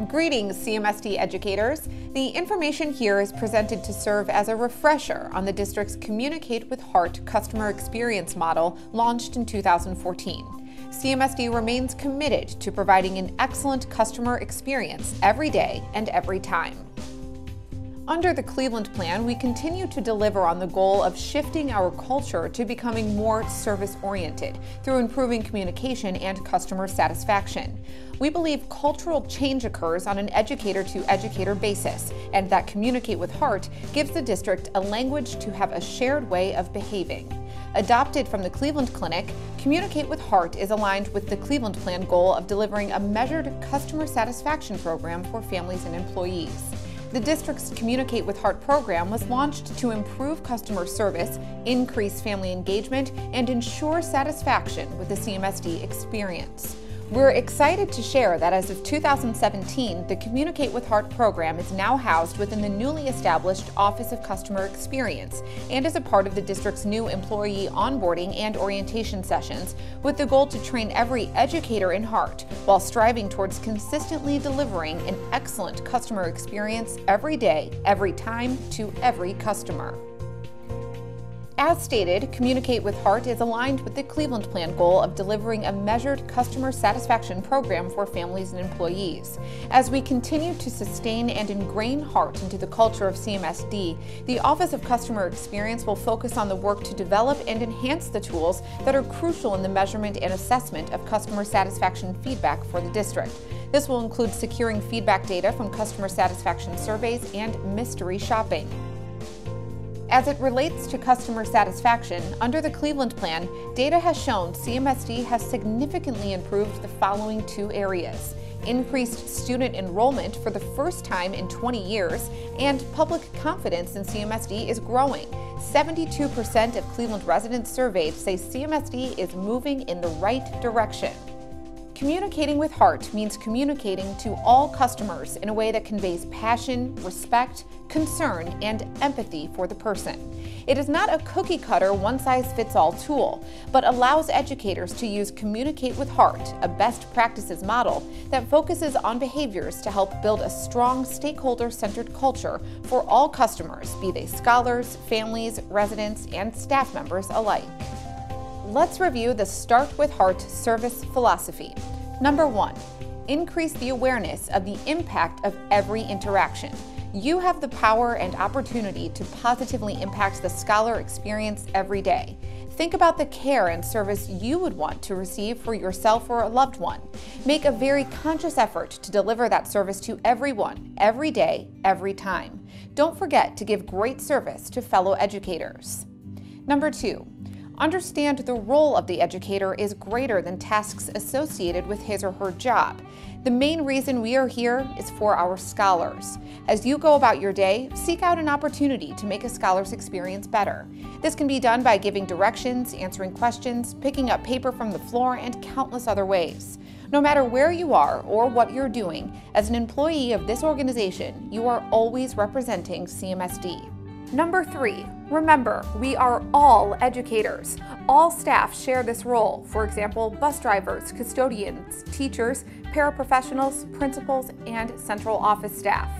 Greetings, CMSD educators. The information here is presented to serve as a refresher on the district's Communicate with Heart customer experience model launched in 2014. CMSD remains committed to providing an excellent customer experience every day and every time. Under the Cleveland Plan, we continue to deliver on the goal of shifting our culture to becoming more service-oriented through improving communication and customer satisfaction. We believe cultural change occurs on an educator-to-educator basis, and that Communicate with Heart gives the district a language to have a shared way of behaving. Adopted from the Cleveland Clinic, Communicate with Heart is aligned with the Cleveland Plan goal of delivering a measured customer satisfaction program for families and employees. The district's Communicate with Heart program was launched to improve customer service, increase family engagement, and ensure satisfaction with the CMSD experience. We're excited to share that as of 2017, the Communicate with Heart program is now housed within the newly established Office of Customer Experience and is a part of the district's new employee onboarding and orientation sessions, with the goal to train every educator in Heart while striving towards consistently delivering an excellent customer experience every day, every time, to every customer. As stated, Communicate with Heart is aligned with the Cleveland Plan goal of delivering a measured customer satisfaction program for families and employees. As we continue to sustain and ingrain Heart into the culture of CMSD, the Office of Customer Experience will focus on the work to develop and enhance the tools that are crucial in the measurement and assessment of customer satisfaction feedback for the district. This will include securing feedback data from customer satisfaction surveys and mystery shopping. As it relates to customer satisfaction, under the Cleveland Plan, data has shown CMSD has significantly improved the following two areas: increased student enrollment for the first time in 20 years, and public confidence in CMSD is growing. 72% of Cleveland residents surveyed say CMSD is moving in the right direction. Communicating with Heart means communicating to all customers in a way that conveys passion, respect, concern, and empathy for the person. It is not a cookie-cutter, one-size-fits-all tool, but allows educators to use Communicate with Heart, a best practices model that focuses on behaviors to help build a strong, stakeholder-centered culture for all customers, be they scholars, families, residents, and staff members alike. Let's review the Start with Heart service philosophy. Number 1, increase the awareness of the impact of every interaction. You have the power and opportunity to positively impact the scholar experience every day. Think about the care and service you would want to receive for yourself or a loved one. Make a very conscious effort to deliver that service to everyone, every day, every time. Don't forget to give great service to fellow educators. Number 2, understand the role of the educator is greater than tasks associated with his or her job. The main reason we are here is for our scholars. As you go about your day, seek out an opportunity to make a scholar's experience better. This can be done by giving directions, answering questions, picking up paper from the floor, and countless other ways. No matter where you are or what you're doing, as an employee of this organization, you are always representing CMSD. Number 3, remember, we are all educators. All staff share this role. For example, bus drivers, custodians, teachers, paraprofessionals, principals, and central office staff.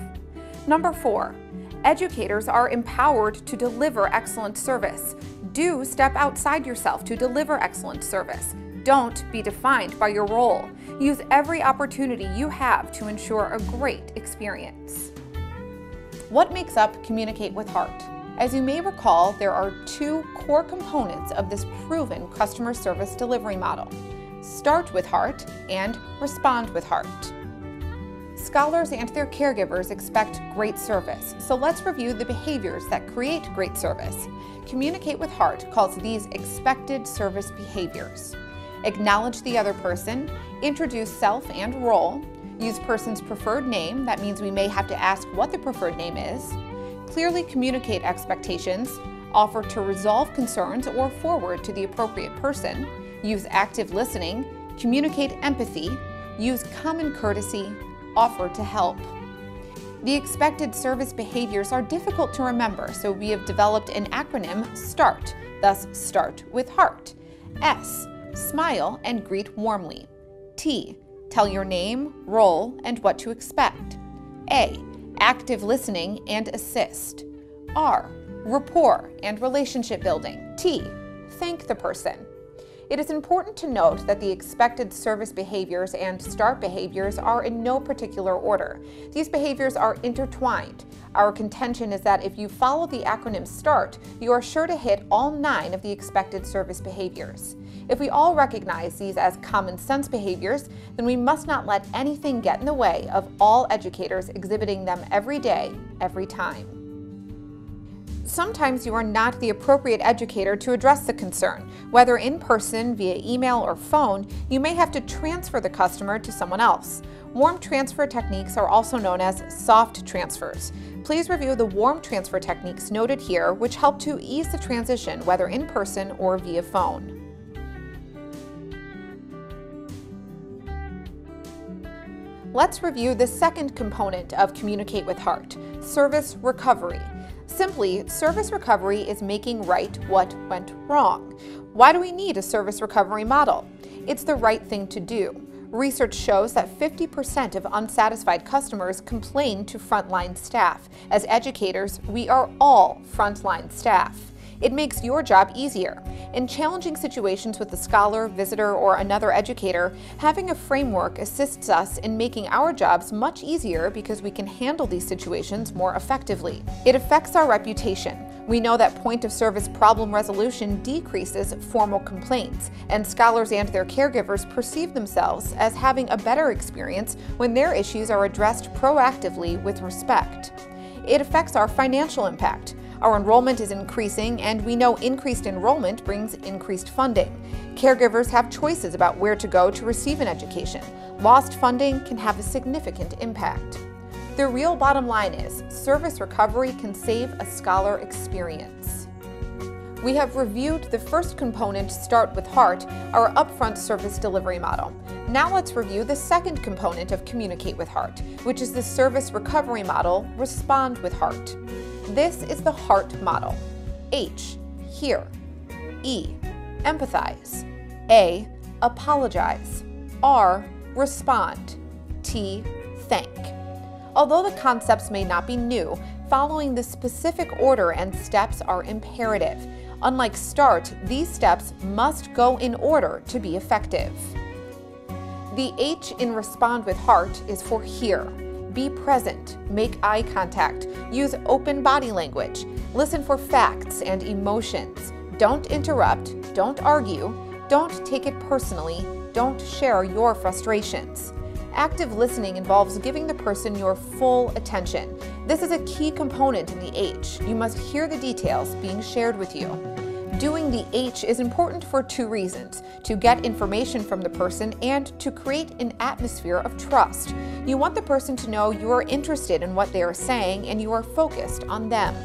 Number 4, educators are empowered to deliver excellent service. Do step outside yourself to deliver excellent service. Don't be defined by your role. Use every opportunity you have to ensure a great experience. What makes up Communicate with Heart? As you may recall, there are two core components of this proven customer service delivery model: Start with Heart and Respond with Heart. Scholars and their caregivers expect great service, so let's review the behaviors that create great service. Communicate with Heart calls these expected service behaviors: acknowledge the other person, introduce self and role, use person's preferred name, that means we may have to ask what the preferred name is, clearly communicate expectations, offer to resolve concerns or forward to the appropriate person, use active listening, communicate empathy, use common courtesy, offer to help. The expected service behaviors are difficult to remember, so we have developed an acronym START, thus Start with Heart. S, smile and greet warmly. T, Tell your name, role, and what to expect. A. Active listening and assist. R. Rapport and relationship building. T. Thank the person. It is important to note that the expected service behaviors and START behaviors are in no particular order. These behaviors are intertwined. Our contention is that if you follow the acronym START, you are sure to hit all 9 of the expected service behaviors. If we all recognize these as common sense behaviors, then we must not let anything get in the way of all educators exhibiting them every day, every time. Sometimes you are not the appropriate educator to address the concern. Whether in person, via email, or phone, you may have to transfer the customer to someone else. Warm transfer techniques are also known as soft transfers. Please review the warm transfer techniques noted here, which help to ease the transition whether in person or via phone. Let's review the second component of Communicate with H.E.A.R.T, service recovery. Simply, service recovery is making right what went wrong. Why do we need a service recovery model? It's the right thing to do. Research shows that 50% of unsatisfied customers complain to frontline staff. As educators, we are all frontline staff. It makes your job easier. In challenging situations with a scholar, visitor, or another educator, having a framework assists us in making our jobs much easier because we can handle these situations more effectively. It affects our reputation. We know that point-of-service problem resolution decreases formal complaints, and scholars and their caregivers perceive themselves as having a better experience when their issues are addressed proactively with respect. It affects our financial impact. Our enrollment is increasing, and we know increased enrollment brings increased funding. Caregivers have choices about where to go to receive an education. Lost funding can have a significant impact. The real bottom line is, service recovery can save a scholar experience. We have reviewed the first component, Start with H.E.A.R.T, our upfront service delivery model. Now let's review the second component of Communicate with H.E.A.R.T, which is the service recovery model, Respond with H.E.A.R.T. This is the H.E.A.R.T model. H. Hear. E. Empathize. A. Apologize. R. Respond. T. Thank. Although the concepts may not be new, following the specific order and steps are imperative. Unlike START, these steps must go in order to be effective. The H in Respond with H.E.A.R.T is for hear. Be present, make eye contact, use open body language, listen for facts and emotions. Don't interrupt, don't argue, don't take it personally, don't share your frustrations. Active listening involves giving the person your full attention. This is a key component in the H. You must hear the details being shared with you. Doing the H is important for 2 reasons: to get information from the person and to create an atmosphere of trust. You want the person to know you are interested in what they are saying and you are focused on them.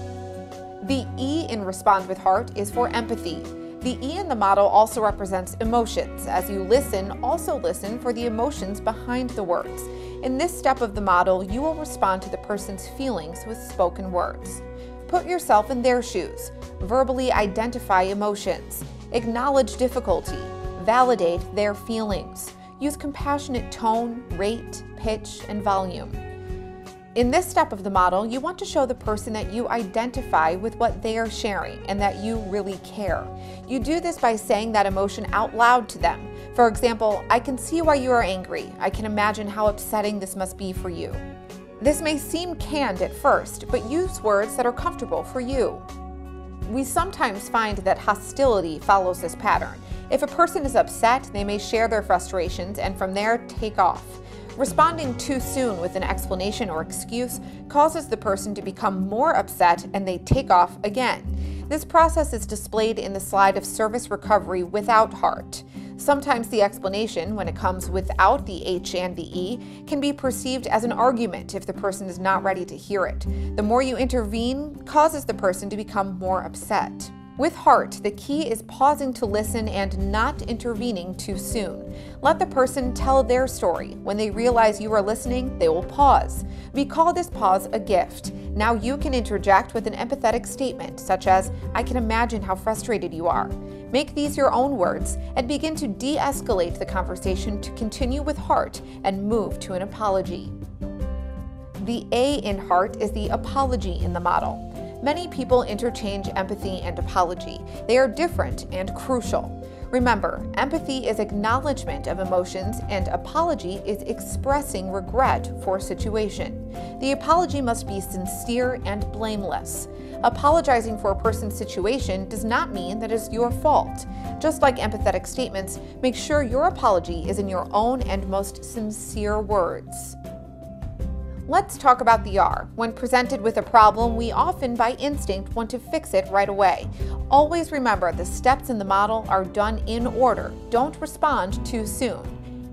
The E in Respond with H.E.A.R.T is for empathy. The E in the model also represents emotions. As you listen, also listen for the emotions behind the words. In this step of the model, you will respond to the person's feelings with spoken words. Put yourself in their shoes. Verbally identify emotions. Acknowledge difficulty. Validate their feelings. Use compassionate tone, rate, pitch, and volume. In this step of the model, you want to show the person that you identify with what they are sharing and that you really care. You do this by saying that emotion out loud to them. For example, I can see why you are angry. I can imagine how upsetting this must be for you. This may seem canned at first, but use words that are comfortable for you. We sometimes find that hostility follows this pattern. If a person is upset, they may share their frustrations and from there take off. Responding too soon with an explanation or excuse causes the person to become more upset and they take off again. This process is displayed in the slide of service recovery without H.E.A.R.T. Sometimes the explanation, when it comes without the H and the E, can be perceived as an argument if the person is not ready to hear it. The more you intervene causes the person to become more upset. With H.E.A.R.T, the key is pausing to listen and not intervening too soon. Let the person tell their story. When they realize you are listening, they will pause. We call this pause a gift. Now you can interject with an empathetic statement, such as, "I can imagine how frustrated you are." Make these your own words and begin to de-escalate the conversation to continue with H.E.A.R.T and move to an apology. The A in H.E.A.R.T is the apology in the model. Many people interchange empathy and apology. They are different and crucial. Remember, empathy is acknowledgement of emotions and apology is expressing regret for a situation. The apology must be sincere and blameless. Apologizing for a person's situation does not mean that it's your fault. Just like empathetic statements, make sure your apology is in your own and most sincere words. Let's talk about the R. When presented with a problem, we often by instinct want to fix it right away. Always remember the steps in the model are done in order. Don't respond too soon.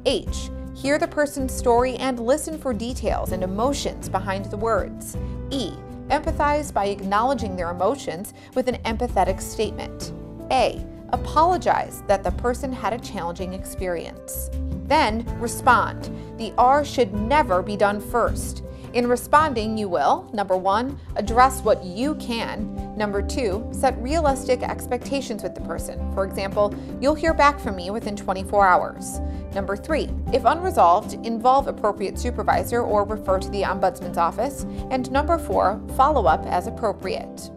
H. Hear the person's story and listen for details and emotions behind the words. E. Empathize by acknowledging their emotions with an empathetic statement. A. Apologize that the person had a challenging experience. Then respond. The R should never be done first. In responding, you will, number 1, address what you can. Number 2, set realistic expectations with the person. For example, you'll hear back from me within 24 hours. Number 3, if unresolved, involve appropriate supervisor or refer to the Ombudsman's office. And number 4, follow up as appropriate.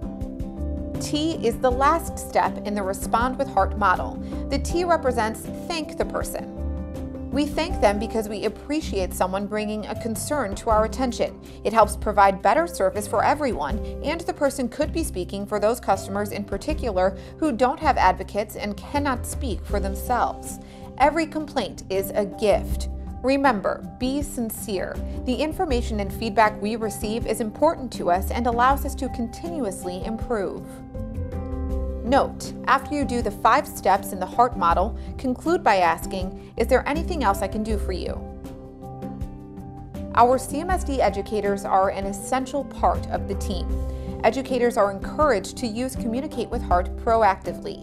T is the last step in the Respond with H.E.A.R.T model. The T represents thank the person. We thank them because we appreciate someone bringing a concern to our attention. It helps provide better service for everyone, and the person could be speaking for those customers in particular who don't have advocates and cannot speak for themselves. Every complaint is a gift. Remember, be sincere. The information and feedback we receive is important to us and allows us to continuously improve. Note, after you do the 5 steps in the H.E.A.R.T model, conclude by asking, is there anything else I can do for you? Our CMSD educators are an essential part of the team. Educators are encouraged to use Communicate with H.E.A.R.T proactively.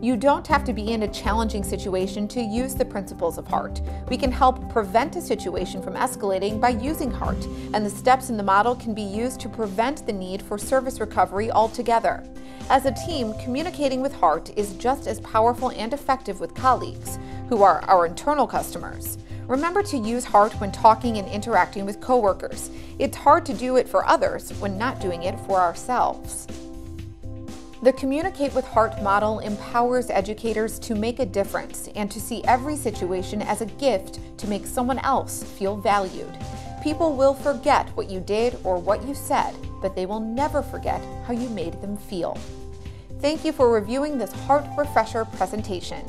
You don't have to be in a challenging situation to use the principles of H.E.A.R.T. We can help prevent a situation from escalating by using H.E.A.R.T, and the steps in the model can be used to prevent the need for service recovery altogether. As a team, communicating with H.E.A.R.T is just as powerful and effective with colleagues, who are our internal customers. Remember to use H.E.A.R.T when talking and interacting with coworkers. It's hard to do it for others when not doing it for ourselves. The Communicate with H.E.A.R.T model empowers educators to make a difference and to see every situation as a gift to make someone else feel valued. People will forget what you did or what you said, but they will never forget how you made them feel. Thank you for reviewing this H.E.A.R.T refresher presentation.